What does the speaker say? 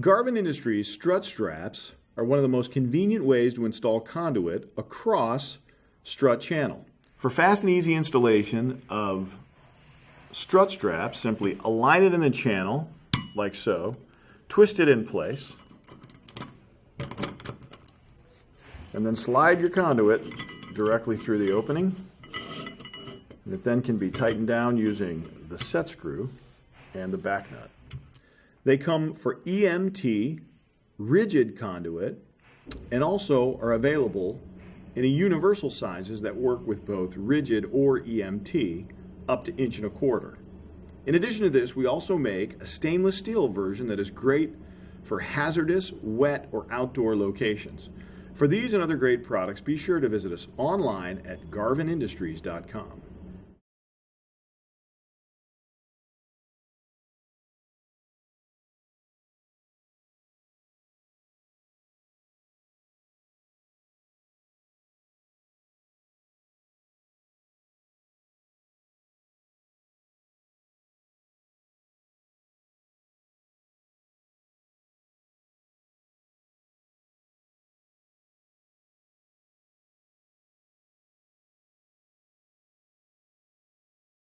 Garvin Industries strut straps are one of the most convenient ways to install conduit across strut channel. For fast and easy installation of strut straps, simply align it in the channel like so, twist it in place, and then slide your conduit directly through the opening. And it then can be tightened down using the set screw and the back nut. They come for EMT, rigid conduit, and also are available in a universal sizes that work with both rigid or EMT up to 1.25 inches. In addition to this, we also make a stainless steel version that is great for hazardous, wet, or outdoor locations. For these and other great products, be sure to visit us online at garvinindustries.com.